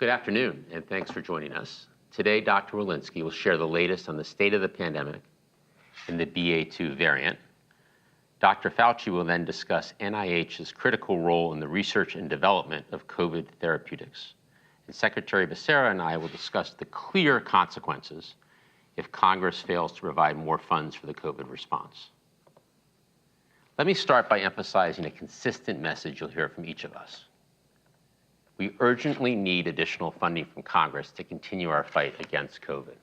Good afternoon, and thanks for joining us. Today, Dr. Walensky will share the latest on the state of the pandemic and the BA.2 variant. Dr. Fauci will then discuss NIH's critical role in the research and development of COVID therapeutics. And Secretary Becerra and I will discuss the clear consequences if Congress fails to provide more funds for the COVID response. Let me start by emphasizing a consistent message you'll hear from each of us. We urgently need additional funding from Congress to continue our fight against COVID.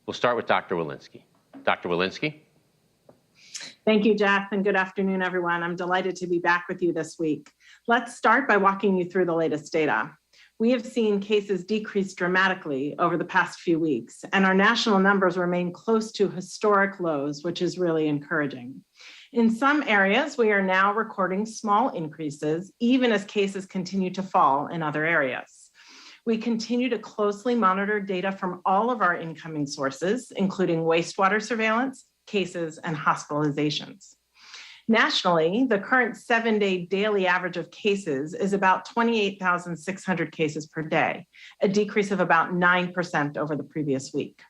We'll start with Dr. Walensky. Dr. Walensky? Thank you, Jeff, and good afternoon, everyone. I'm delighted to be back with you this week. Let's start by walking you through the latest data. We have seen cases decrease dramatically over the past few weeks, and our national numbers remain close to historic lows, which is really encouraging. In some areas, we are now recording small increases, even as cases continue to fall in other areas. We continue to closely monitor data from all of our incoming sources, including wastewater surveillance, cases, and hospitalizations. Nationally, the current 7-day daily average of cases is about 28,600 cases per day, a decrease of about 9% over the previous week.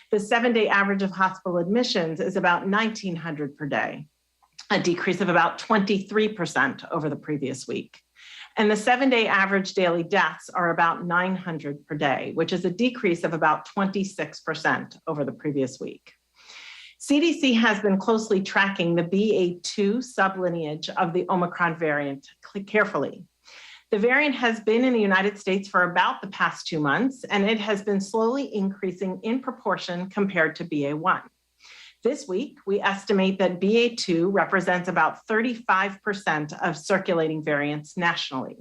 The 7-day average of hospital admissions is about 1,900 per day, a decrease of about 23% over the previous week. And the 7-day average daily deaths are about 900 per day, which is a decrease of about 26% over the previous week. CDC has been closely tracking the BA.2 sublineage of the Omicron variant carefully. The variant has been in the United States for about the past 2 months, and it has been slowly increasing in proportion compared to BA.1. This week, we estimate that BA.2 represents about 35% of circulating variants nationally.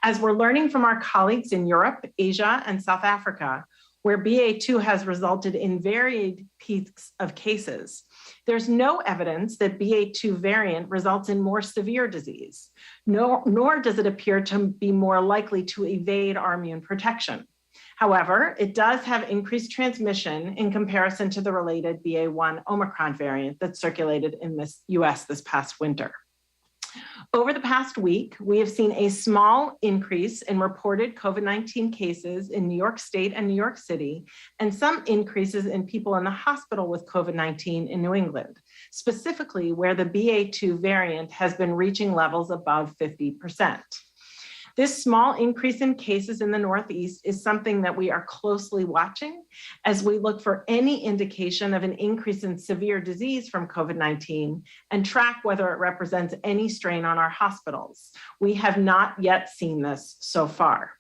As we're learning from our colleagues in Europe, Asia, and South Africa, where BA.2 has resulted in varied peaks of cases, there's no evidence that BA.2 variant results in more severe disease, nor does it appear to be more likely to evade our immune protection. However, it does have increased transmission in comparison to the related BA.1 Omicron variant that circulated in the US this past winter. Over the past week, we have seen a small increase in reported COVID-19 cases in New York State and New York City, and some increases in people in the hospital with COVID-19 in New England, specifically where the BA.2 variant has been reaching levels above 50%. This small increase in cases in the Northeast is something that we are closely watching as we look for any indication of an increase in severe disease from COVID-19 and track whether it represents any strain on our hospitals. We have not yet seen this so far.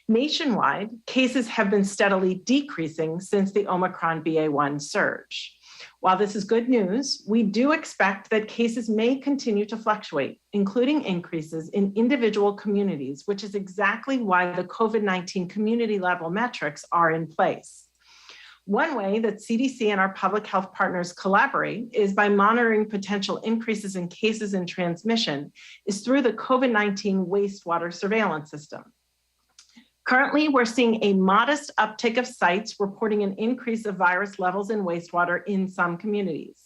Nationwide, cases have been steadily decreasing since the Omicron BA.1 surge. While this is good news, we do expect that cases may continue to fluctuate, including increases in individual communities, which is exactly why the COVID-19 community level metrics are in place. One way that CDC and our public health partners collaborate is by monitoring potential increases in cases and transmission is through the COVID-19 wastewater surveillance system. Currently, we're seeing a modest uptick of sites reporting an increase of virus levels in wastewater in some communities.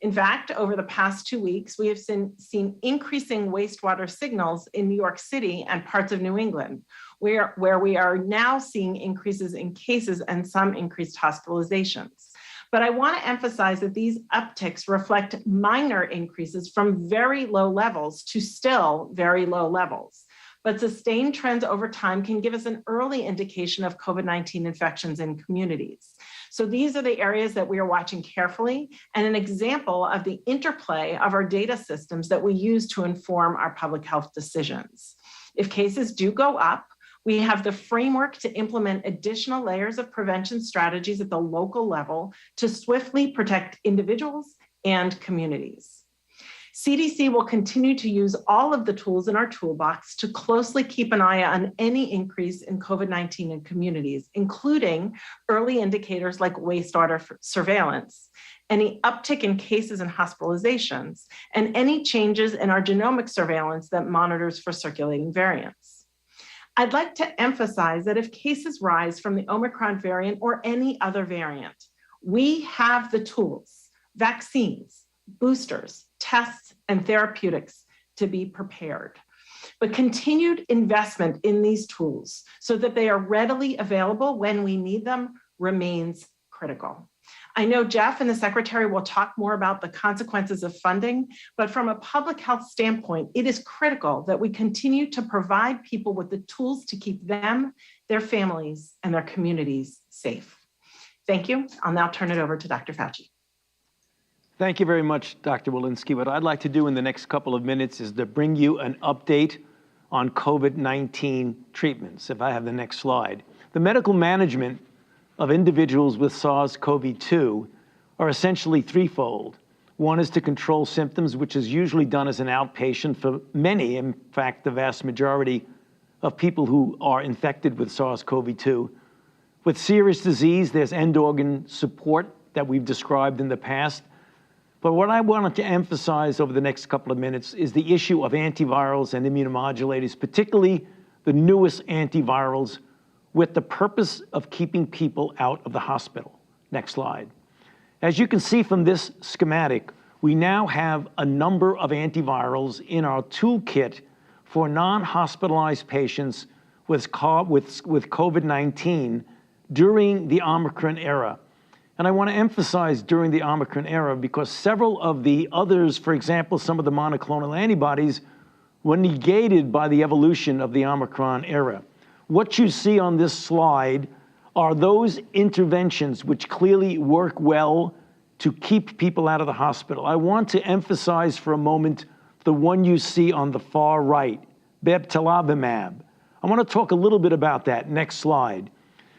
In fact, over the past 2 weeks, we have seen increasing wastewater signals in New York City and parts of New England, where we are now seeing increases in cases and some increased hospitalizations. But I want to emphasize that these upticks reflect minor increases from very low levels to still very low levels. But sustained trends over time can give us an early indication of COVID-19 infections in communities. So these are the areas that we are watching carefully and an example of the interplay of our data systems that we use to inform our public health decisions. If cases do go up, we have the framework to implement additional layers of prevention strategies at the local level to swiftly protect individuals and communities. CDC will continue to use all of the tools in our toolbox to closely keep an eye on any increase in COVID-19 in communities, including early indicators like wastewater surveillance, any uptick in cases and hospitalizations, and any changes in our genomic surveillance that monitors for circulating variants. I'd like to emphasize that if cases rise from the Omicron variant or any other variant, we have the tools, vaccines, boosters, tests, and therapeutics to be prepared. But continued investment in these tools so that they are readily available when we need them remains critical. I know Jeff and the Secretary will talk more about the consequences of funding, but from a public health standpoint, it is critical that we continue to provide people with the tools to keep them, their families, and their communities safe. Thank you. I'll now turn it over to Dr. Fauci. Thank you very much, Dr. Walensky. What I'd like to do in the next couple of minutes is to bring you an update on COVID-19 treatments. If I have the next slide. The medical management of individuals with SARS-CoV-2 are essentially threefold. One is to control symptoms, which is usually done as an outpatient for many, in fact, the vast majority of people who are infected with SARS-CoV-2. With serious disease, there's end organ support that we've described in the past. But what I wanted to emphasize over the next couple of minutes is the issue of antivirals and immunomodulators, particularly the newest antivirals, with the purpose of keeping people out of the hospital. Next slide. As you can see from this schematic, we now have a number of antivirals in our toolkit for non-hospitalized patients with COVID-19 during the Omicron era. And I want to emphasize during the Omicron era because several of the others, for example, some of the monoclonal antibodies, were negated by the evolution of the Omicron era. What you see on this slide are those interventions which clearly work well to keep people out of the hospital. I want to emphasize for a moment the one you see on the far right, bebtelovimab. I want to talk a little bit about that. Next slide.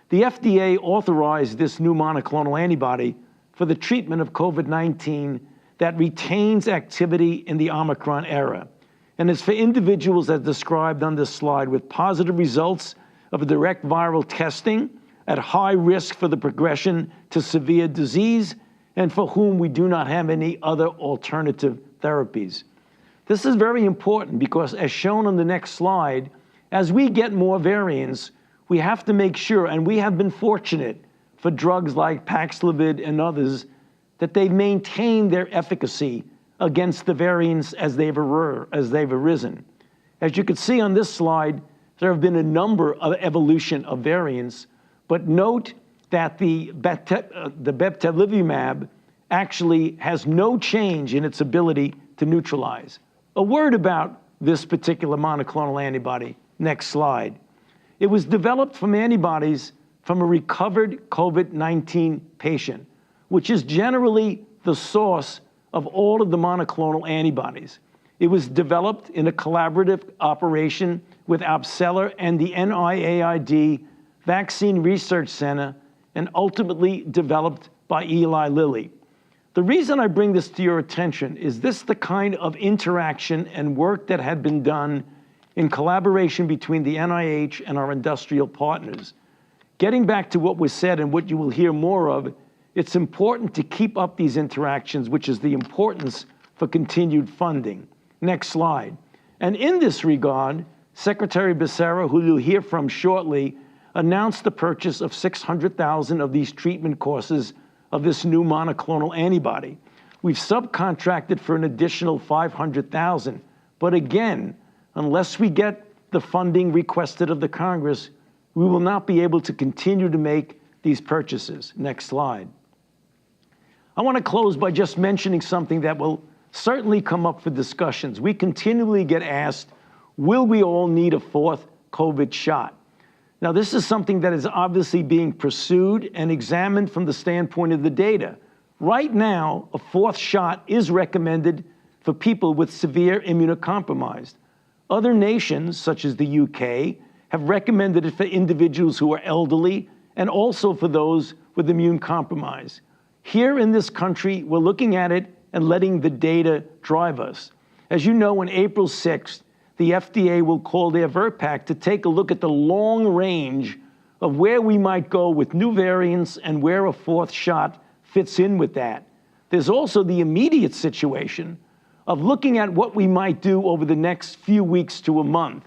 The FDA authorized this new monoclonal antibody for the treatment of COVID-19 that retains activity in the Omicron era. And it's for individuals as described on this slide with positive results of direct viral testing at high risk for the progression to severe disease and for whom we do not have any other alternative therapies. This is very important because as shown on the next slide, as we get more variants, we have to make sure, and we have been fortunate for drugs like Paxlovid and others, that they've maintained their efficacy against the variants as they've arisen. As you can see on this slide, there have been a number of evolution of variants, but note that the bebtelovimab actually has no change in its ability to neutralize. A word about this particular monoclonal antibody. Next slide. It was developed from antibodies from a recovered COVID-19 patient, which is generally the source of all of the monoclonal antibodies. It was developed in a collaborative operation with Opceller and the NIAID Vaccine Research Center and ultimately developed by Eli Lilly. The reason I bring this to your attention is this the kind of interaction and work that had been done in collaboration between the NIH and our industrial partners. Getting back to what was said and what you will hear more of, it's important to keep up these interactions, which is the importance for continued funding. Next slide. And in this regard, Secretary Becerra, who you'll hear from shortly, announced the purchase of 600,000 of these treatment courses of this new monoclonal antibody. We've subcontracted for an additional 500,000, but again, unless we get the funding requested of the Congress, we will not be able to continue to make these purchases. Next slide. I want to close by just mentioning something that will certainly come up for discussions. We continually get asked, will we all need a fourth COVID shot? Now, this is something that is obviously being pursued and examined from the standpoint of the data. Right now, a fourth shot is recommended for people with severe immunocompromised. Other nations, such as the UK, have recommended it for individuals who are elderly and also for those with immune compromise. Here in this country, we're looking at it and letting the data drive us. As you know, on April 6th, the FDA will call their VRBPAC to take a look at the long range of where we might go with new variants and where a fourth shot fits in with that. There's also the immediate situation of looking at what we might do over the next few weeks to a month.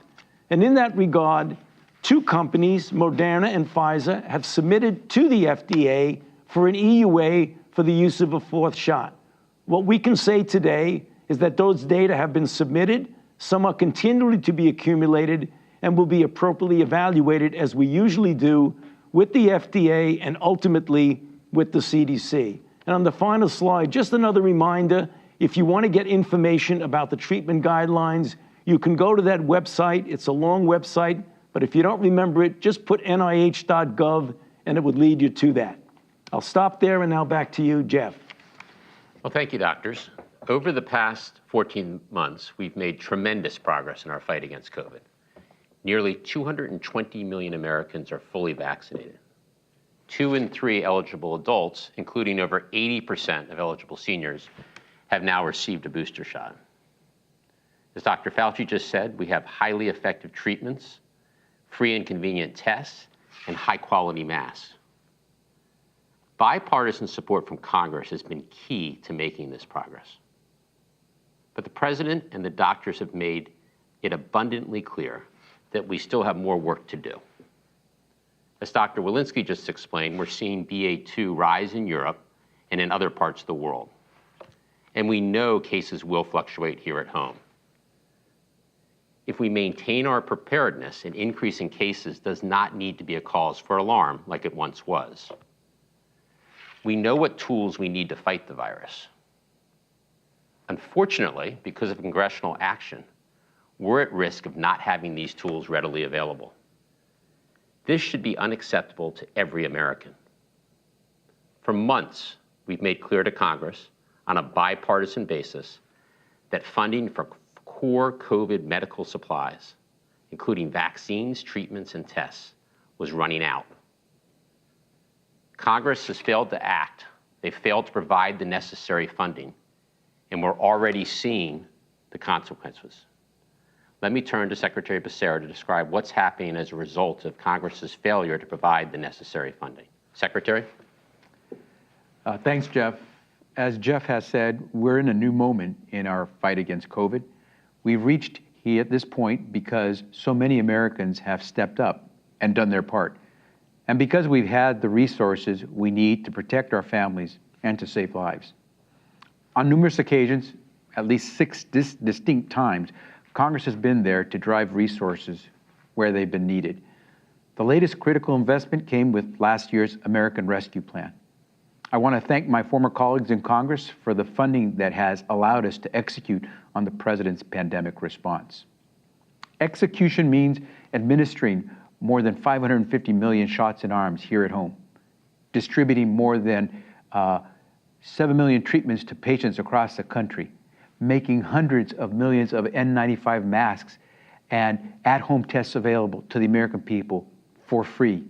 And in that regard, two companies, Moderna and Pfizer, have submitted to the FDA for an EUA for the use of a fourth shot. What we can say today is that those data have been submitted, Some are continually to be accumulated and will be appropriately evaluated, as we usually do, with the FDA and ultimately with the CDC. And on the final slide, just another reminder, if you want to get information about the treatment guidelines, you can go to that website. It's a long website, but if you don't remember it, just put nih.gov and it would lead you to that. I'll stop there, and now back to you, Jeff. Well, thank you, doctors. Over the past 14 months, we've made tremendous progress in our fight against COVID. Nearly 220 million Americans are fully vaccinated. 2 in 3 eligible adults, including over 80% of eligible seniors, have now received a booster shot. As Dr. Fauci just said, we have highly effective treatments, free and convenient tests, and high-quality masks. Bipartisan support from Congress has been key to making this progress. But the president and the doctors have made it abundantly clear that we still have more work to do. As Dr. Walensky just explained, we're seeing BA.2 rise in Europe and in other parts of the world. And we know cases will fluctuate here at home. If we maintain our preparedness, an increase in cases does not need to be a cause for alarm like it once was. We know what tools we need to fight the virus. Unfortunately, because of congressional action, we're at risk of not having these tools readily available. This should be unacceptable to every American. For months, we've made clear to Congress on a bipartisan basis that funding for core COVID medical supplies, including vaccines, treatments, and tests, was running out. Congress has failed to act. They've failed to provide the necessary funding, and we're already seeing the consequences. Let me turn to Secretary Becerra to describe what's happening as a result of Congress's failure to provide the necessary funding. Secretary? Thanks, Jeff. As Jeff has said, we're in a new moment in our fight against COVID. We've reached here at this point because so many Americans have stepped up and done their part. And because we've had the resources we need to protect our families and to save lives. On numerous occasions, at least 6 distinct times, Congress has been there to drive resources where they've been needed. The latest critical investment came with last year's American Rescue Plan. I want to thank my former colleagues in Congress for the funding that has allowed us to execute on the President's pandemic response. Execution means administering more than 550 million shots in arms here at home, distributing more than 7 million treatments to patients across the country, making hundreds of millions of N95 masks and at-home tests available to the American people for free,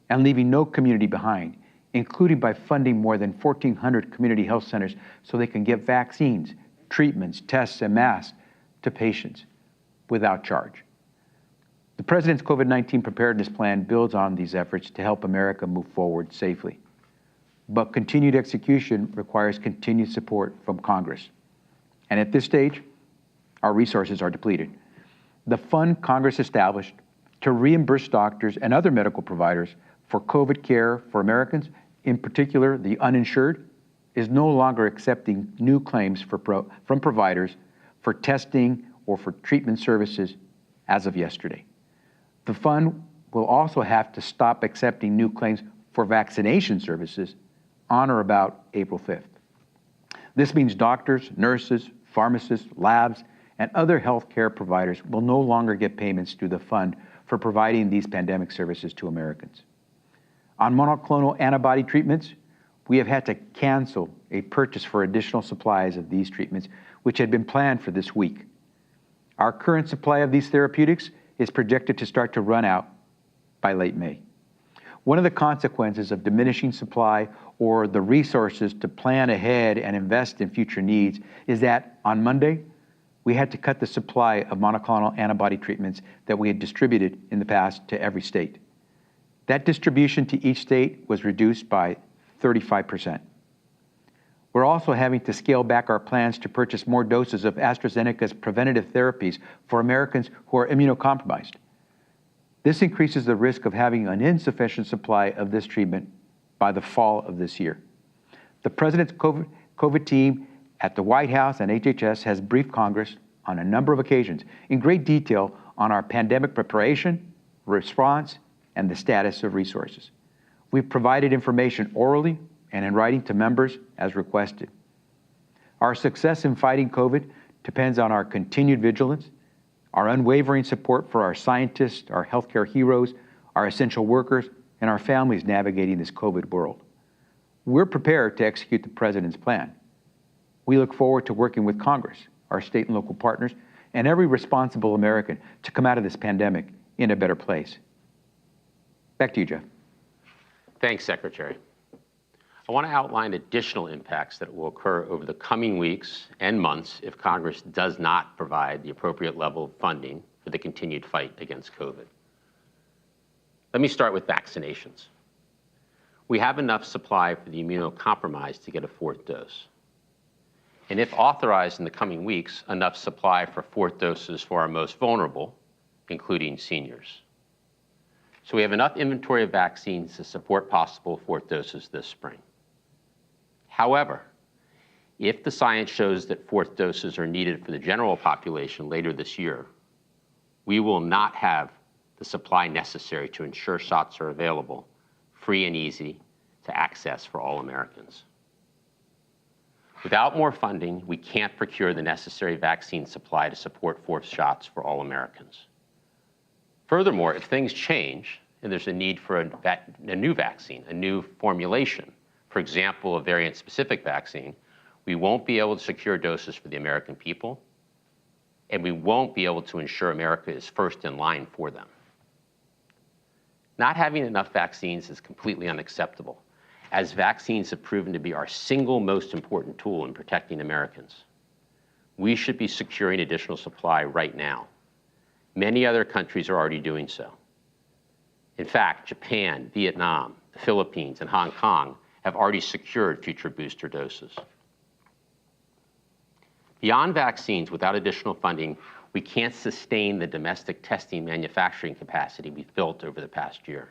and leaving no community behind, including by funding more than 1,400 community health centers so they can get vaccines, treatments, tests, and masks to patients without charge. The President's COVID-19 preparedness plan builds on these efforts to help America move forward safely. But continued execution requires continued support from Congress. And at this stage, our resources are depleted. The fund Congress established to reimburse doctors and other medical providers for COVID care for Americans, in particular the uninsured, is no longer accepting new claims from providers for testing or for treatment services as of yesterday. The fund will also have to stop accepting new claims for vaccination services on or about April 5th. This means doctors, nurses, pharmacists, labs, and other healthcare providers will no longer get payments through the fund for providing these pandemic services to Americans. On monoclonal antibody treatments, we have had to cancel a purchase for additional supplies of these treatments, which had been planned for this week. Our current supply of these therapeutics is projected to start to run out by late May. One of the consequences of diminishing supply or the resources to plan ahead and invest in future needs is that on Monday, we had to cut the supply of monoclonal antibody treatments that we had distributed in the past to every state. That distribution to each state was reduced by 35%. We're also having to scale back our plans to purchase more doses of AstraZeneca's preventative therapies for Americans who are immunocompromised. This increases the risk of having an insufficient supply of this treatment by the fall of this year. The President's COVID team at the White House and HHS has briefed Congress on a number of occasions in great detail on our pandemic preparation, response, and the status of resources. We've provided information orally and in writing to members as requested. Our success in fighting COVID depends on our continued vigilance, our unwavering support for our scientists, our healthcare heroes, our essential workers, and our families navigating this COVID world. We're prepared to execute the President's plan. We look forward to working with Congress, our state and local partners, and every responsible American to come out of this pandemic in a better place. Back to you, Jeff. Thanks, Secretary. I want to outline additional impacts that will occur over the coming weeks and months if Congress does not provide the appropriate level of funding for the continued fight against COVID. Let me start with vaccinations. We have enough supply for the immunocompromised to get a fourth dose. And if authorized in the coming weeks, enough supply for fourth doses for our most vulnerable, including seniors. So we have enough inventory of vaccines to support possible fourth doses this spring. However, if the science shows that fourth doses are needed for the general population later this year, we will not have the supply necessary to ensure shots are available, free and easy to access for all Americans. Without more funding, we can't procure the necessary vaccine supply to support fourth shots for all Americans. Furthermore, if things change and there's a need for a new vaccine, a new formulation, for example, a variant-specific vaccine, we won't be able to secure doses for the American people, and we won't be able to ensure America is first in line for them. Not having enough vaccines is completely unacceptable, as vaccines have proven to be our single most important tool in protecting Americans. We should be securing additional supply right now. Many other countries are already doing so. In fact, Japan, Vietnam, the Philippines, and Hong Kong have already secured future booster doses. Beyond vaccines, without additional funding, we can't sustain the domestic testing manufacturing capacity we've built over the past year.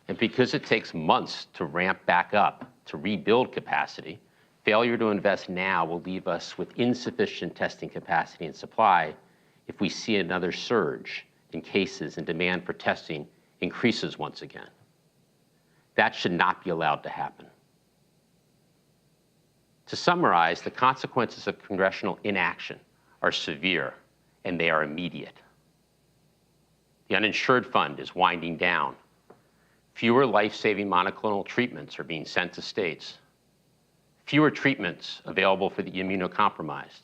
And because it takes months to ramp back up to rebuild capacity, failure to invest now will leave us with insufficient testing capacity and supply if we see another surge in cases and demand for testing increases once again. That should not be allowed to happen. To summarize, the consequences of congressional inaction are severe and they are immediate. The uninsured fund is winding down. Fewer life-saving monoclonal treatments are being sent to states. Fewer treatments available for the immunocompromised.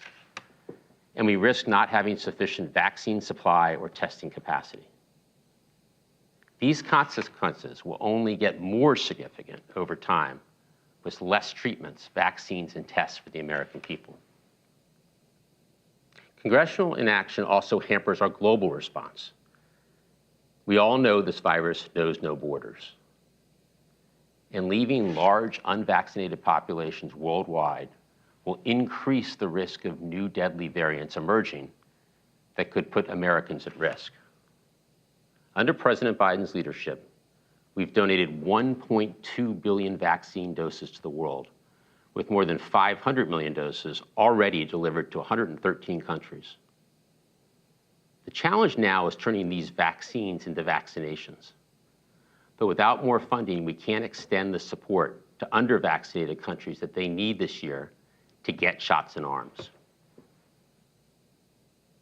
And we risk not having sufficient vaccine supply or testing capacity. These consequences will only get more significant over time with less treatments, vaccines, and tests for the American people. Congressional inaction also hampers our global response. We all know this virus knows no borders. And leaving large unvaccinated populations worldwide will increase the risk of new deadly variants emerging that could put Americans at risk. Under President Biden's leadership, we've donated 1.2 billion vaccine doses to the world, with more than 500 million doses already delivered to 113 countries. The challenge now is turning these vaccines into vaccinations. But without more funding, we can't extend the support to under-vaccinated countries that they need this year to get shots in arms.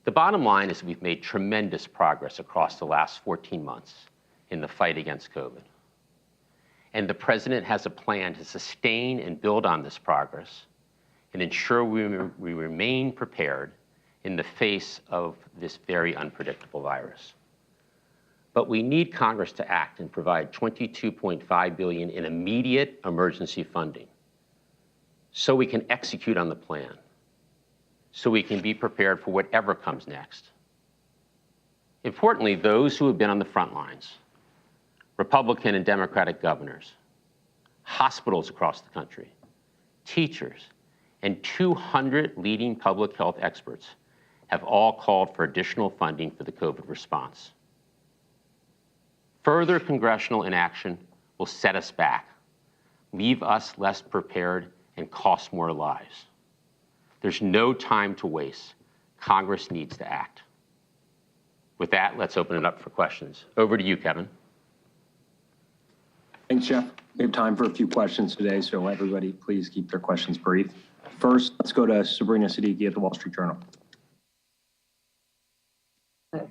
The bottom line is we've made tremendous progress across the last 14 months in the fight against COVID. And the President has a plan to sustain and build on this progress and ensure we remain prepared in the face of this very unpredictable virus. But we need Congress to act and provide $22.5 billion in immediate emergency funding so we can execute on the plan, so we can be prepared for whatever comes next. Importantly, those who have been on the front lines, Republican and Democratic governors, hospitals across the country, teachers, and 200 leading public health experts have all called for additional funding for the COVID response. Further congressional inaction will set us back, leave us less prepared, and cost more lives. There's no time to waste. Congress needs to act. With that, let's open it up for questions. Over to you, Kevin. Thanks, Jeff. We have time for a few questions today, so everybody please keep their questions brief. First, let's go to Sabrina Siddiqui at the Wall Street Journal.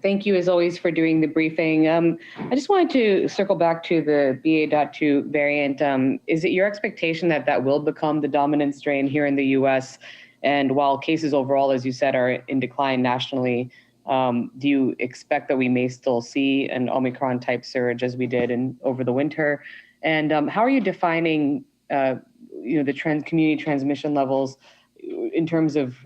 Thank you, as always, for doing the briefing. I just wanted to circle back to the BA.2 variant. Is it your expectation that that will become the dominant strain here in the US? And while cases overall, as you said, are in decline nationally, do you expect that we may still see an Omicron type surge as we did over the winter? And how are you defining the community transmission levels in terms of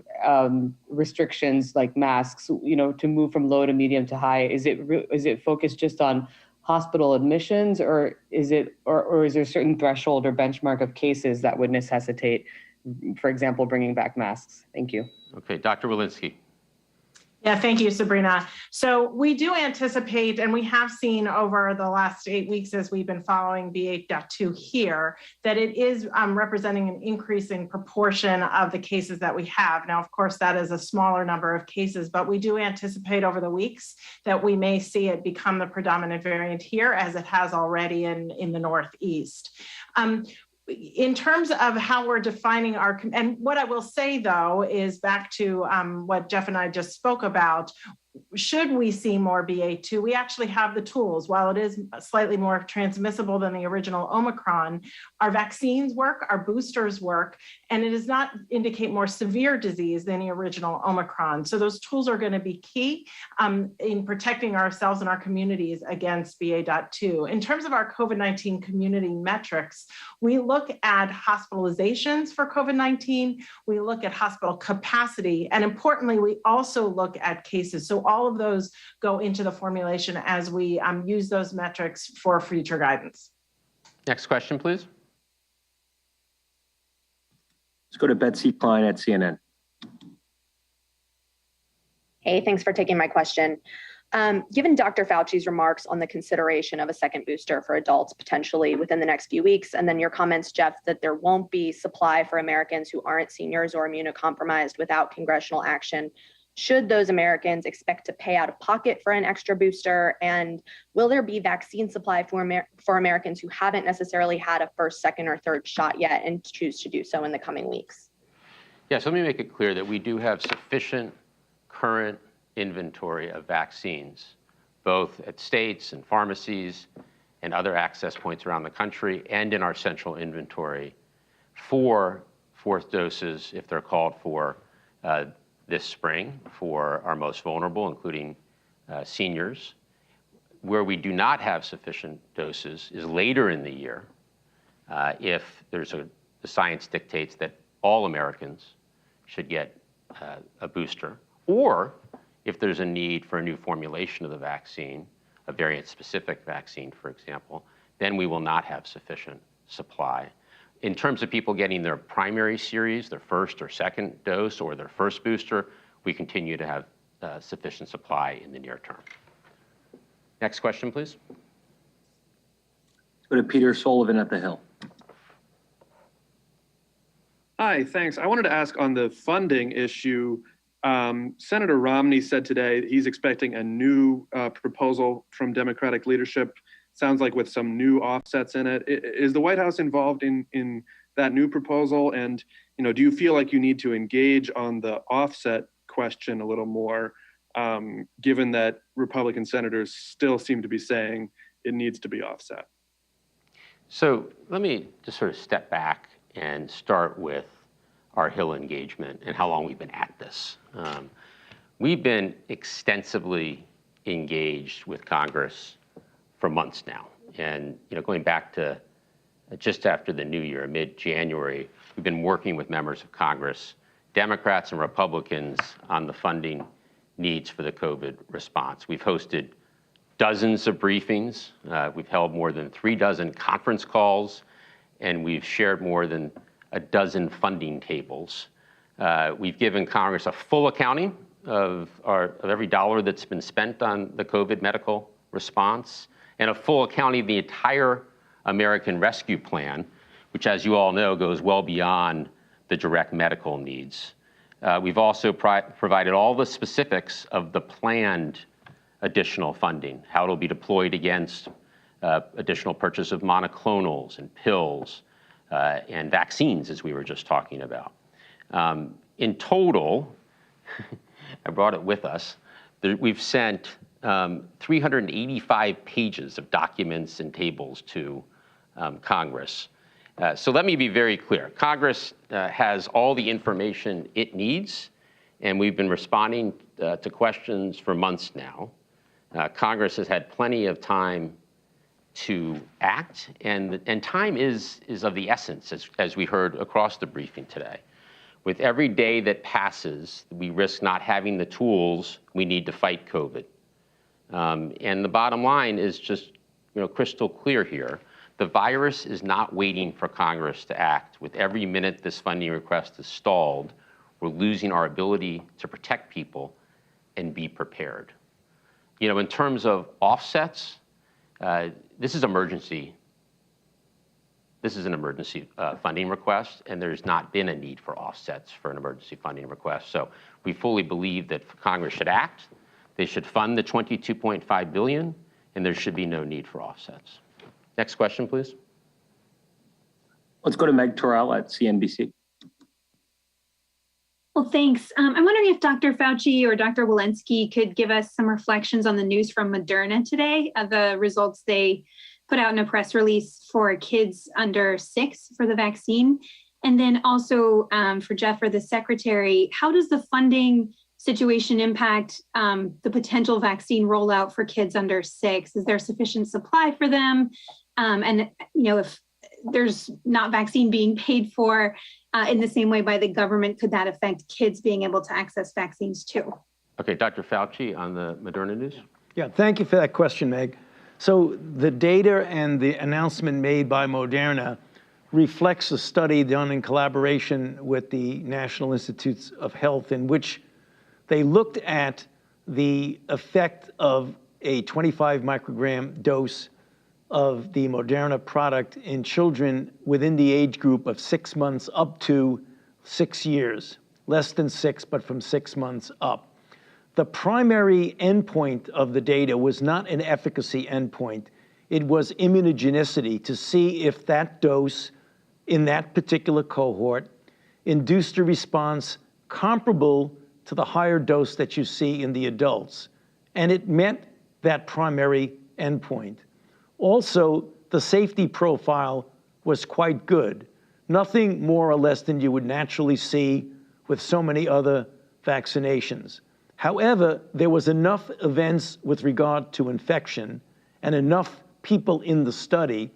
restrictions like masks, to move from low to medium to high? Is it focused just on hospital admissions, or is there a certain threshold or benchmark of cases that would necessitate, for example, bringing back masks? Thank you. Okay, Dr. Walensky. Yeah, thank you, Sabrina. So we do anticipate, and we have seen over the last 8 weeks as we've been following BA.2 here, that it is representing an increasing proportion of the cases that we have. Now, of course, that is a smaller number of cases, but we do anticipate over the weeks that we may see it become the predominant variant here, as it has already in the Northeast. In terms of how we're defining and what I will say, though, is back to what Jeff and I just spoke about. Should we see more BA2, we actually have the tools. While it is slightly more transmissible than the original Omicron, our vaccines work, our boosters work, and it does not indicate more severe disease than the original Omicron. So those tools are going to be key in protecting ourselves and our communities against BA.2. In terms of our COVID-19 community metrics, we look at hospitalizations for COVID-19, we look at hospital capacity, and importantly, we also look at cases. So all of those go into the formulation as we use those metrics for future guidance. Next question, please. Let's go to Betsy Klein at CNN. Hey, thanks for taking my question. Given Dr. Fauci's remarks on the consideration of a second booster for adults potentially within the next few weeks, and then your comments, Jeff, that there won't be supply for Americans who aren't seniors or immunocompromised without congressional action, should those Americans expect to pay out of pocket for an extra booster? And will there be vaccine supply for Americans who haven't necessarily had a first, second, or third shot yet and choose to do so in the coming weeks? Yes, let me make it clear that we do have sufficient current inventory of vaccines, both at states and pharmacies and other access points around the country, and in our central inventory for fourth doses, if they're called for, this spring for our most vulnerable, including seniors. Where we do not have sufficient doses is later in the year, if the science dictates that all Americans should get a booster, or if there's a need for a new formulation of the vaccine, a variant-specific vaccine, for example, then we will not have sufficient supply. In terms of people getting their primary series, their first or second dose, or their first booster, we continue to have sufficient supply in the near term. Next question, please. Let's go to Peter Sullivan at The Hill. Hi, thanks. I wanted to ask on the funding issue. Senator Romney said today that he's expecting a new proposal from Democratic leadership. Sounds like with some new offsets in it. Is the White House involved in that new proposal? And do you feel like you need to engage on the offset question a little more, given that Republican senators still seem to be saying it needs to be offset? So let me just sort of step back and start with our Hill engagement and how long we've been at this. We've been extensively engaged with Congress for months now. And going back to just after the new year, mid-January, we've been working with members of Congress, Democrats and Republicans, on the funding needs for the COVID response. We've hosted dozens of briefings. We've held more than 36 conference calls, and we've shared more than a dozen funding tables. We've given Congress a full accounting of every dollar that's been spent on the COVID medical response, and a full accounting of the entire American Rescue Plan, which, as you all know, goes well beyond the direct medical needs. We've also provided all the specifics of the planned additional funding, how it'll be deployed against additional purchase of monoclonals and pills and vaccines, as we were just talking about. In total, I brought it with us, we've sent 385 pages of documents and tables to Congress. So let me be very clear. Congress has all the information it needs, and we've been responding to questions for months now. Congress has had plenty of time to act, and time is of the essence, as we heard across the briefing today. With every day that passes, we risk not having the tools we need to fight COVID. And the bottom line is just crystal clear here. The virus is not waiting for Congress to act. With every minute this funding request is stalled, we're losing our ability to protect people and be prepared. In terms of offsets, this is emergency. This is an emergency funding request, and there's not been a need for offsets for an emergency funding request. So we fully believe that Congress should act. They should fund the $22.5 billion, and there should be no need for offsets. Next question, please. Let's go to Meg Terrell at CNBC. Well, thanks. I'm wondering if Dr. Fauci or Dr. Walensky could give us some reflections on the news from Moderna today, the results they put out in a press release for kids under 6 for the vaccine. And then also for Jeff or the secretary, how does the funding situation impact the potential vaccine rollout for kids under 6? Is there sufficient supply for them? And if there's not vaccine being paid for in the same way by the government, could that affect kids being able to access vaccines too? Okay, Dr. Fauci on the Moderna news. Yeah, thank you for that question, Meg. So the data and the announcement made by Moderna reflects a study done in collaboration with the National Institutes of Health, in which they looked at the effect of a 25 microgram dose of the Moderna product in children within the age group of 6 months up to 6 years, less than 6, but from 6 months up. The primary endpoint of the data was not an efficacy endpoint. It was immunogenicity, to see if that dose in that particular cohort induced a response comparable to the higher dose that you see in the adults. And it met that primary endpoint. Also, the safety profile was quite good. Nothing more or less than you would naturally see with so many other vaccinations. However, there was enough events with regard to infection and enough people in the study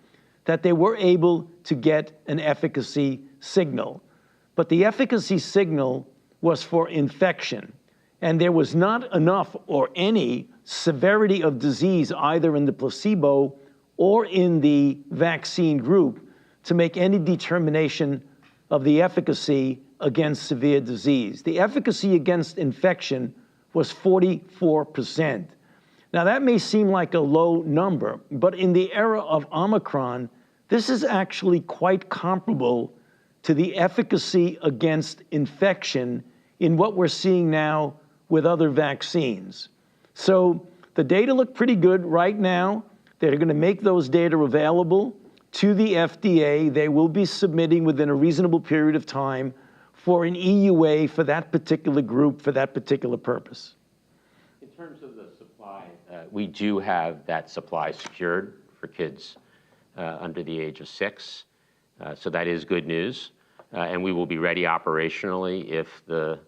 that they were able to get an efficacy signal. But the efficacy signal was for infection, and there was not enough or any severity of disease either in the placebo or in the vaccine group to make any determination of the efficacy against severe disease. The efficacy against infection was 44%. Now that may seem like a low number, but in the era of Omicron, this is actually quite comparable to the efficacy against infection in what we're seeing now with other vaccines. So the data look pretty good right now. They're going to make those data available to the FDA. They will be submitting within a reasonable period of time for an EUA for that particular group, for that particular purpose. In terms of the supply, we do have that supply secured for kids under the age of 6. So that is good news. And we will be ready operationally if the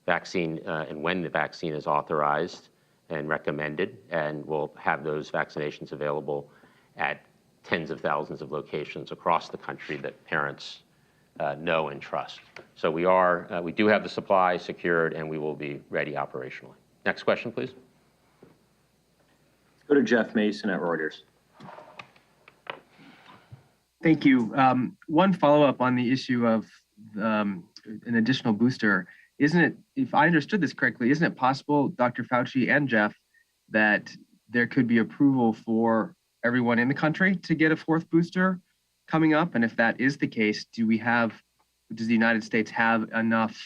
vaccine and when the vaccine is authorized and recommended, and we'll have those vaccinations available at tens of thousands of locations across the country that parents know and trust. So we do have the supply secured, and we will be ready operationally. Next question, please. Let's go to Jeff Mason at Reuters. Thank you. One follow-up on the issue of an additional booster. Isn't it, if I understood this correctly, isn't it possible, Dr. Fauci and Jeff, that there could be approval for everyone in the country to get a 4th booster coming up? And if that is the case, does the United States have enough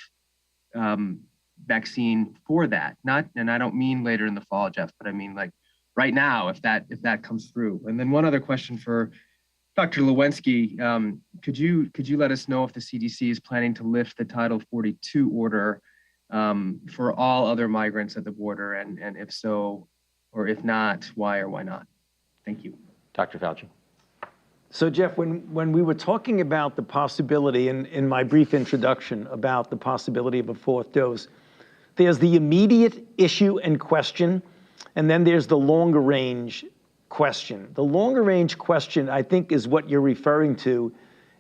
vaccine for that? And I don't mean later in the fall, Jeff, but I mean like right now, if that comes through. And then one other question for Dr. Lewinsky, could you let us know if the CDC is planning to lift the Title 42 order for all other migrants at the border, and if so, or if not, why or why not? Thank you. Dr. Fauci. So Jeff, when we were talking about the possibility in my brief introduction about the possibility of a fourth dose, there's the immediate issue and question, and then there's the longer range question. The longer range question, I think, is what you're referring to,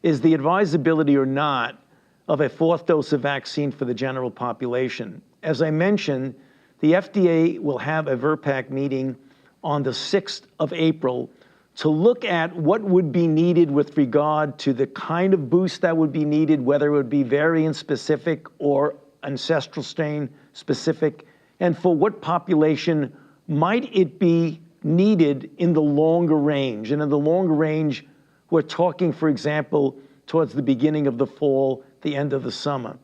is the advisability or not of a fourth dose of vaccine for the general population. As I mentioned, the FDA will have a VRBPAC meeting on the 6th of April to look at what would be needed with regard to the kind of boost that would be needed, whether it would be variant specific or ancestral strain specific, and for what population might it be needed in the longer range. And in the longer range, we're talking, for example, towards the beginning of the fall, the end of the summer.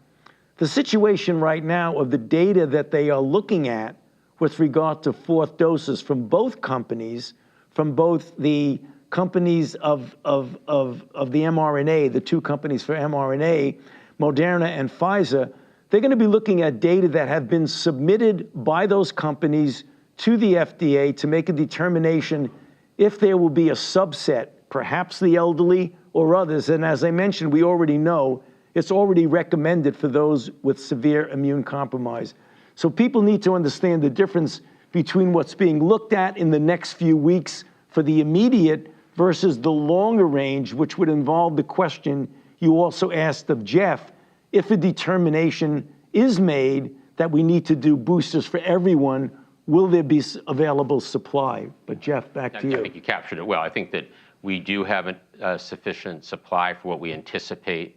The situation right now of the data that they are looking at with regard to fourth doses from both companies, from both the companies of the mRNA, the two companies for mRNA, Moderna and Pfizer, they're going to be looking at data that have been submitted by those companies to the FDA to make a determination if there will be a subset, perhaps the elderly or others. And as I mentioned, we already know it's already recommended for those with severe immune compromise. So people need to understand the difference between what's being looked at in the next few weeks for the immediate versus the longer range, which would involve the question you also asked of Jeff, if a determination is made that we need to do boosters for everyone, will there be available supply? But Jeff, back to you. I think you captured it well. I think that we do have a sufficient supply for what we anticipate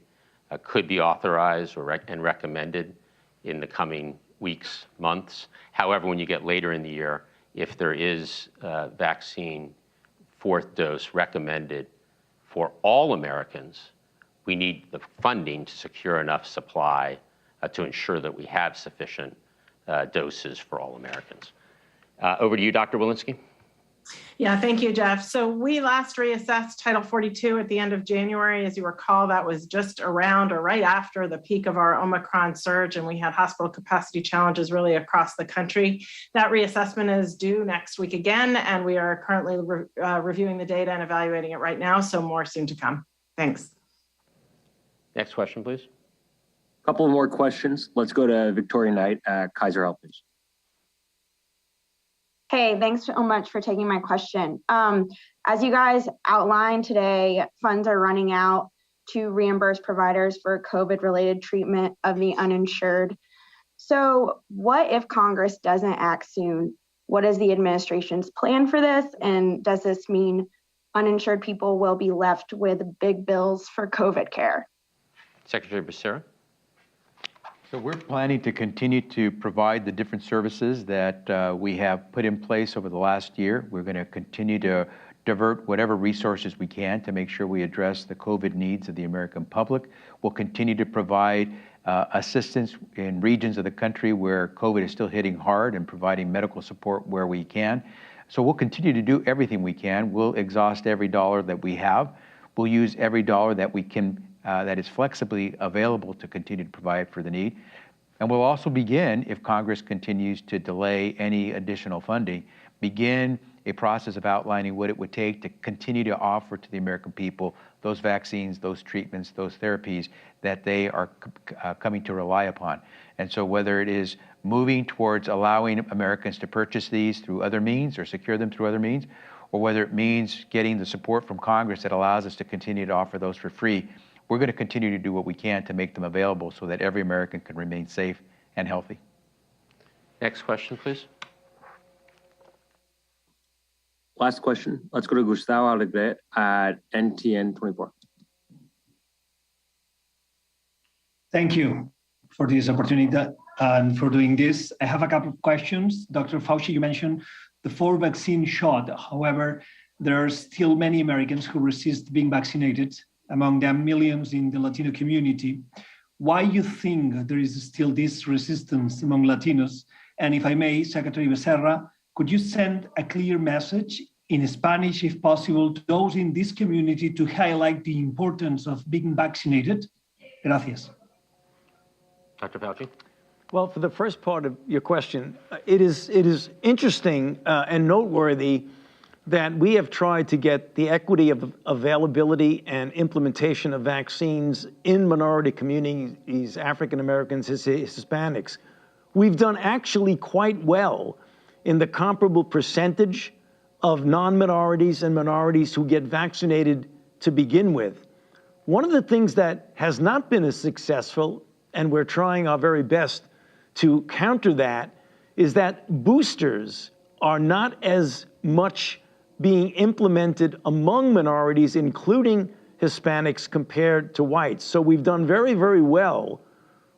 could be authorized and recommended in the coming weeks, months. However, when you get later in the year, if there is vaccine fourth dose recommended for all Americans, we need the funding to secure enough supply to ensure that we have sufficient doses for all Americans. Over to you, Dr. Walensky. Yeah, thank you, Jeff. So we last reassessed Title 42 at the end of January. As you recall, that was just around or right after the peak of our Omicron surge, and we had hospital capacity challenges really across the country. That reassessment is due next week again, and we are currently reviewing the data and evaluating it right now, so more soon to come. Thanks. Next question, please. A couple more questions. Let's go to Victoria Knight at Kaiser Health, please. Hey, thanks so much for taking my question. As you guys outlined today, funds are running out to reimburse providers for COVID-related treatment of the uninsured. So what if Congress doesn't act soon? What is the administration's plan for this? And does this mean uninsured people will be left with big bills for COVID care? Secretary Becerra. So we're planning to continue to provide the different services that we have put in place over the last year. We're going to continue to divert whatever resources we can to make sure we address the COVID needs of the American public. We'll continue to provide assistance in regions of the country where COVID is still hitting hard and providing medical support where we can. So we'll continue to do everything we can. We'll exhaust every dollar that we have. We'll use every dollar that we can that is flexibly available to continue to provide for the need. And we'll also begin, if Congress continues to delay any additional funding, begin a process of outlining what it would take to continue to offer to the American people those vaccines, those treatments, those therapies that they are coming to rely upon. And so whether it is moving towards allowing Americans to purchase these through other means or secure them through other means, or whether it means getting the support from Congress that allows us to continue to offer those for free, we're going to continue to do what we can to make them available so that every American can remain safe and healthy. Next question, please. Last question. Let's go to Gustavo Alegre at NTN 24. Thank you for this opportunity and for doing this. I have a couple of questions. Dr. Fauci, you mentioned the 4 vaccine shot. However, there are still many Americans who resist being vaccinated, among them millions in the Latino community. why you think there is still this resistance among Latinos? And if I may, Secretary Becerra, could you send a clear message in Spanish, if possible, to those in this community to highlight the importance of being vaccinated? Gracias. Dr. Fauci? Well, for the first part of your question, it is interesting and noteworthy that we have tried to get the equity of availability and implementation of vaccines in minority communities, African Americans, Hispanics. We've done actually quite well in the comparable percentage of non-minorities and minorities who get vaccinated to begin with. One of the things that has not been as successful, and we're trying our very best to counter that, is that boosters are not as much being implemented among minorities, including Hispanics, compared to whites. So we've done very, very well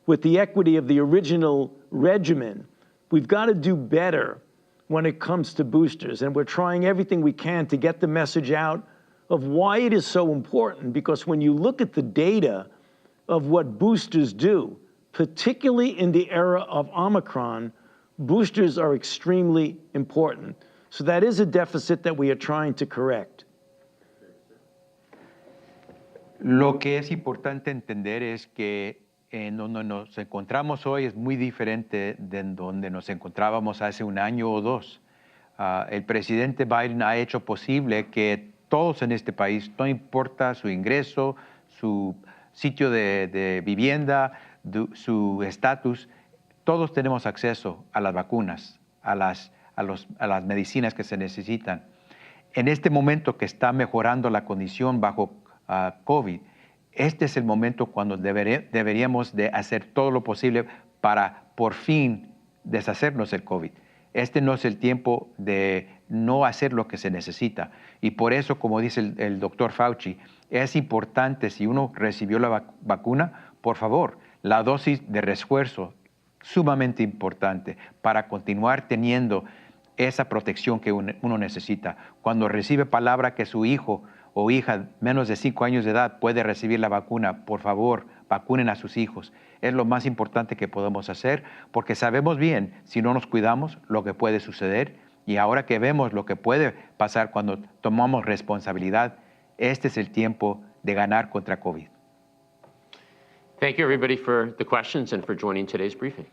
with the equity of the original regimen. We've got to do better when it comes to boosters, and we're trying everything we can to get the message out of why it is so important, because when you look at the data of what boosters do, particularly in the era of Omicron, boosters are extremely important. So that is a deficit that we are trying to correct. Lo que es importante entender es que en donde nos encontramos hoy es muy diferente de donde nos encontrábamos hace un año o dos. El presidente Biden ha hecho posible que todos en este país, no importa su ingreso, su sitio de vivienda, su estatus, todos tenemos acceso a las vacunas, a las medicinas que se necesitan. En este momento que está mejorando la condición bajo COVID, este es el momento cuando deberíamos de hacer todo lo posible para por fin deshacernos del COVID. Este no es el tiempo de no hacer lo que se necesita. Y por eso, como dice el doctor Fauci, es importante, si uno recibió la vacuna, por favor, la dosis de refuerzo, sumamente importante para continuar teniendo esa protección que uno necesita. Cuando recibe palabra que su hijo o hija menos de 5 años de edad puede recibir la vacuna, por favor, vacunen a sus hijos. Es lo más importante que podemos hacer, porque sabemos bien, si no nos cuidamos, lo que puede suceder. Y ahora que vemos lo que puede pasar cuando tomamos responsabilidad, este es el tiempo de ganar contra COVID. Thank you, everybody, for the questions and for joining today's briefing.